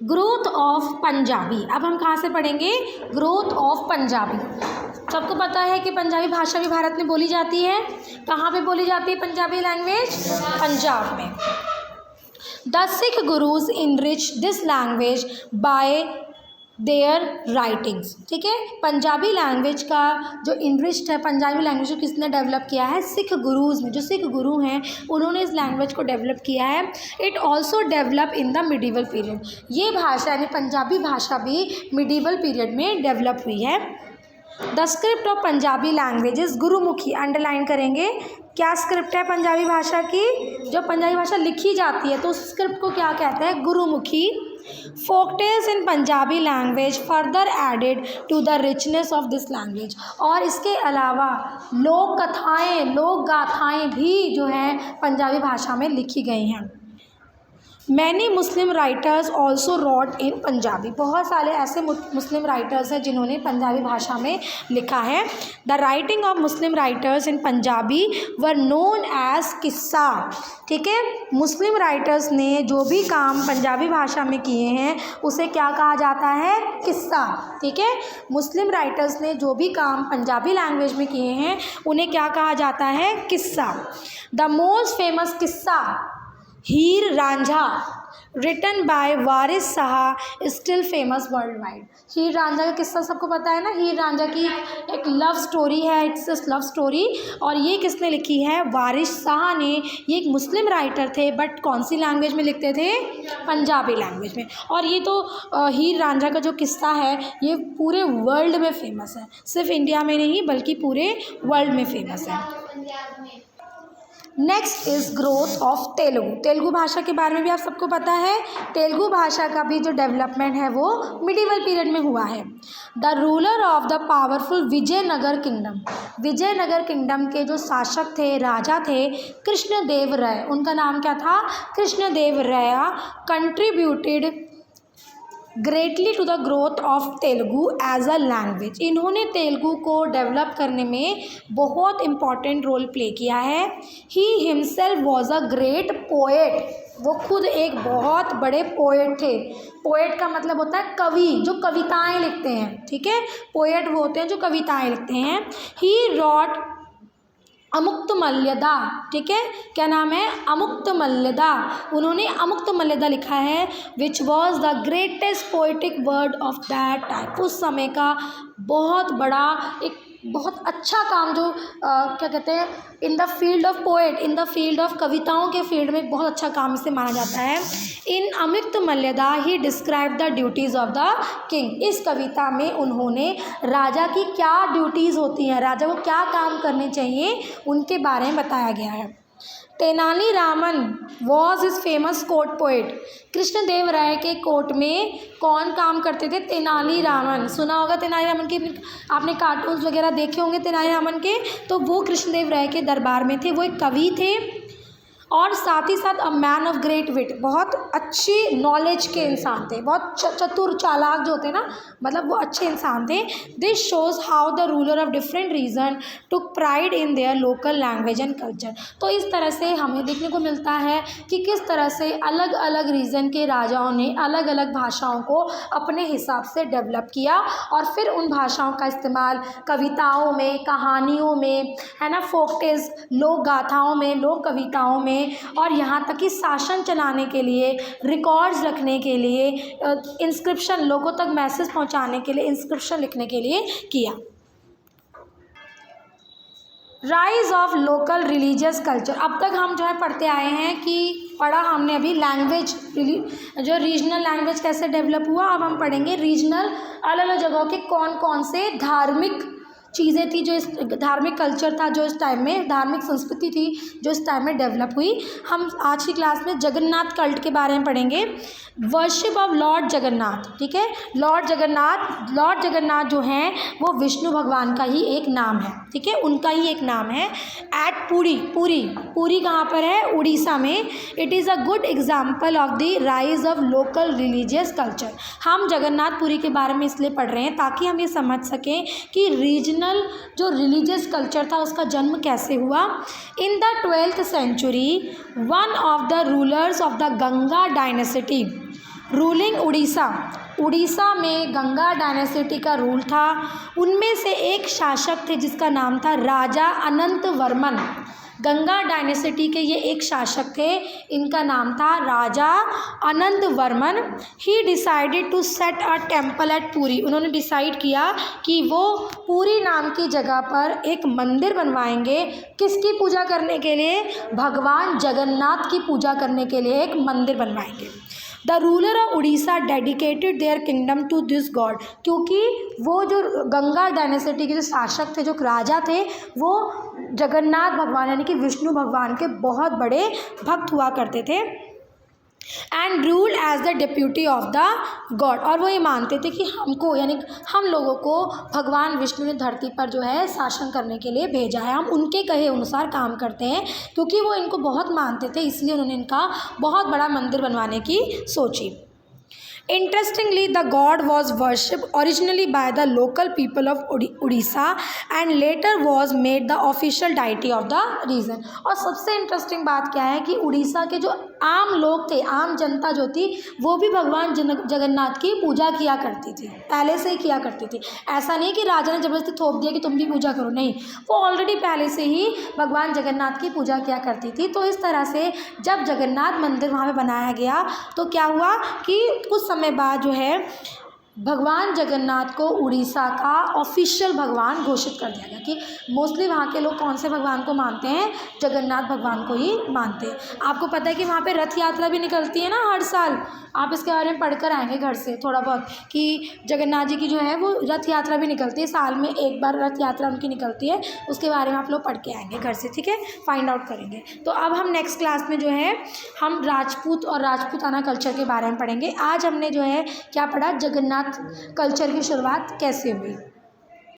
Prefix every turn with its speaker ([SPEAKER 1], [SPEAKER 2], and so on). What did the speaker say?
[SPEAKER 1] Growth of Punjabi. अब हम कहाँ से पढ़ेंगे? Growth of Punjabi. सबको पता है कि पंजाबी भाषा भी भारत में बोली जाती है। कहाँ पे बोली जाती है पंजाबी लैंग्वेज? पंजाब में। The Sikh gurus enrich this language by their writings. ठीक है, पंजाबी लैंग्वेज का जो इनरिच्ड है, पंजाबी लैंग्वेज को किसने डेवलप किया है? सिख गुरुज ने। जो सिख गुरु हैं उन्होंने इस लैंग्वेज को डेवलप किया है। It also develop in the medieval period. ये भाषा यानी पंजाबी भाषा भी मिडिवल पीरियड में डेवलप हुई है। The script of Punjabi languages Gurmukhi. Underline करेंगे, क्या स्क्रिप्ट है पंजाबी भाषा की? जो पंजाबी भाषा लिखी जाती है तो उस स्क्रिप्ट को क्या कहते हैं? Gurmukhi. Folktales in Punjabi language further added to the richness of this language. और इसके अलावा लोक कथाएँ, लोक गाथाएँ भी जो हैं पंजाबी भाषा में लिखी गई हैं। मैनी मुस्लिम राइटर्स ऑल्सो रॉट इन पंजाबी। बहुत सारे ऐसे मुस्लिम राइटर्स हैं जिन्होंने पंजाबी भाषा में लिखा है। The writing of Muslim writers in Punjabi were known as qissa. ठीक है, मुस्लिम राइटर्स ने जो भी काम पंजाबी भाषा में किए हैं उसे क्या कहा जाता है? किस्सा। ठीक है, मुस्लिम राइटर्स ने जो भी काम पंजाबी लैंग्वेज में किए हैं उन्हें क्या कहा जाता है? किस्सा। The most famous kissa Heer Ranjha written by Waris Shah still famous worldwide. Heer Ranjha का किस्सा सबको पता है ना? हीर रांझा की एक लव स्टोरी है, इट्स अ लव स्टोरी। और ये किसने लिखी है? वारिस शाह ने। ये एक मुस्लिम राइटर थे बट कौन सी लैंग्वेज में लिखते थे? पंजाबी लैंग्वेज में। और ये तो हीर रांझा का जो किस्सा है ये पूरे वर्ल्ड में फेमस है, सिर्फ इंडिया में नहीं बल्कि पूरे वर्ल्ड में फेमस है। Next is growth of Telugu. Telugu भाषा के बारे में भी आप सबको पता है। तेलुगु भाषा का भी जो डेवलपमेंट है वो मिडिवल पीरियड में हुआ है। The ruler of the powerful Vijayanagara kingdom. Vijayanagara kingdom के जो शासक थे, राजा थे, कृष्णदेव राय। उनका नाम क्या था? Krishnadeva Raya. Contributed greatly to the growth of Telugu as a language. इन्होंने तेलुगु को डेवलप करने में बहुत इम्पॉर्टेंट रोल प्ले किया है। He himself was a great poet. वो खुद एक बहुत बड़े पोएट थे। पोएट का मतलब होता है कवि, जो कविताएं लिखते हैं। ठीक है, पोएट वो होते हैं जो कविताएं लिखते हैं। ही रॉट अमुक्तमाल्यदा। ठीक है, क्या नाम है? अमुक्तमाल्यदा। उन्होंने अमुक्तमाल्यदा लिखा है, which was the greatest poetic word of that time. उस समय का बहुत बड़ा, एक बहुत अच्छा काम जो क्या कहते हैं, in the field of poet, in the field of कविताओं के फील्ड में बहुत अच्छा काम इसे माना जाता है। In Amuktamalyada he describe the duties of the king. इस कविता में उन्होंने राजा की क्या ड्यूटीज़ होती हैं, राजा को क्या काम करने चाहिए, उनके बारे में बताया गया है। Tenali Raman was is famous court poet. Krishnadeva Raya के कोर्ट में कौन काम करते थे? तेनाली रामन। सुना होगा तेनाली रामन के, आपने कार्टून्स वगैरह देखे होंगे तेनाली रामन के। तो वो कृष्णदेव राय के दरबार में थे। वो एक कवि थे और साथ ही साथ अ मैन ऑफ ग्रेट विट। बहुत अच्छी नॉलेज के इंसान थे, बहुत चतुर चालाक जो होते हैं ना, मतलब वो अच्छे इंसान थे। This shows how the ruler of different region took pride in their local language and culture. तो इस तरह से हमें देखने को मिलता है कि किस तरह से अलग अलग रीजन के राजाओं ने अलग अलग भाषाओं को अपने हिसाब से डेवलप किया और फिर उन भाषाओं का इस्तेमाल कविताओं में, कहानियों में, है ना, फोकटेल्स, लोक गाथाओं में, लोक कविताओं में, और यहाँ तक कि शासन चलाने के लिए, रिकॉर्ड्स रखने के लिए, इंस्क्रिप्शन, लोगों तक मैसेज पहुँचाने के लिए, इंस्क्रिप्शन लिखने के लिए किया। Rise of local religious culture. अब तक हम जो है पढ़ते आए हैं कि पढ़ा हमने अभी लैंग्वेज, जो रीजनल लैंग्वेज कैसे डेवलप हुआ। अब हम पढ़ेंगे रीजनल, अलग अलग जगहों के कौन कौन से धार्मिक चीज़ें थी, जो इस धार्मिक कल्चर था, जो इस टाइम में धार्मिक संस्कृति थी जो इस टाइम में डेवलप हुई। हम आज की क्लास में जगन्नाथ कल्ट के बारे में पढ़ेंगे। Worship of Lord Jagannath. ठीक है, लॉर्ड जगन्नाथ जो हैं वो विष्णु भगवान का ही एक नाम है। ठीक है, उनका ही एक नाम है। एट पुरी कहाँ पर है? उड़ीसा में। It is a good example of the rise of local religious culture. हम जगन्नाथपुरी के बारे में इसलिए पढ़ रहे हैं ताकि हम ये समझ सकें कि रीजनल जो रिलीजियस कल्चर था उसका जन्म कैसे हुआ। In the 12th century one of the rulers of the Ganga dynasty ruling Orissa, Orissa में गंगा डायनेस्टी का रूल था। उनमें से एक शासक थे जिसका नाम था राजा अनंत वर्मन। गंगा डायनेस्टी के ये एक शासक थे, इनका नाम था Raja Anant Varman. He decided to set a temple at Puri, उन्होंने डिसाइड किया कि वो पुरी नाम की जगह पर एक मंदिर बनवाएंगे। किसकी पूजा करने के लिए? भगवान जगन्नाथ की पूजा करने के लिए एक मंदिर बनवाएंगे। The ruler of Orissa dedicated their kingdom to this god, क्योंकि वो जो गंगा डायनेस्टी के जो शासक थे, जो राजा थे, वो जगन्नाथ भगवान यानी कि विष्णु भगवान के बहुत बड़े भक्त हुआ करते थे। And rule as the deputy of the god, और वो ये मानते थे कि हमको यानी हम लोगों को भगवान विष्णु ने धरती पर जो है शासन करने के लिए भेजा है, हम उनके कहे अनुसार काम करते हैं। क्योंकि वो इनको बहुत मानते थे, इसलिए उन्होंने इनका बहुत बड़ा मंदिर बनवाने की सोची। Interestingly, the god was worshipped originally by the local people of Odisha and later was made the official deity of the region। और सबसे इंटरेस्टिंग बात क्या है कि उड़ीसा के जो आम लोग थे, आम जनता जो थी, वो भी भगवान जगन्नाथ की पूजा किया करती थी, पहले से ही किया करती थी। ऐसा नहीं कि राजा ने ज़बरदस्ती थोप दिया कि तुम भी पूजा करो, नहीं, वो ऑलरेडी पहले से ही भगवान जगन्नाथ की पूजा किया करती थी। तो इस तरह से जब जगन्नाथ मंदिर वहाँ पे बनाया गया तो क्या हुआ कि कुछ समय बाद जो है भगवान जगन्नाथ को उड़ीसा का ऑफिशियल भगवान घोषित कर दिया गया कि मोस्टली वहाँ के लोग कौन से भगवान को मानते हैं? जगन्नाथ भगवान को ही मानते हैं। आपको पता है कि वहाँ पे रथ यात्रा भी निकलती है ना हर साल, आप इसके बारे में पढ़कर आएंगे घर से थोड़ा बहुत कि जगन्नाथ जी की जो है वो रथ यात्रा भी निकलती है, साल में एक बार रथ यात्रा उनकी निकलती है, उसके बारे में आप लोग पढ़ के आएंगे घर से, ठीक है, फाइंड आउट करेंगे। तो अब हम नेक्स्ट क्लास में जो है हम राजपूत और राजपूताना कल्चर के बारे में पढ़ेंगे। आज हमने जो है क्या पढ़ा? जगन्नाथ कल्चर की शुरुआत कैसे हुई।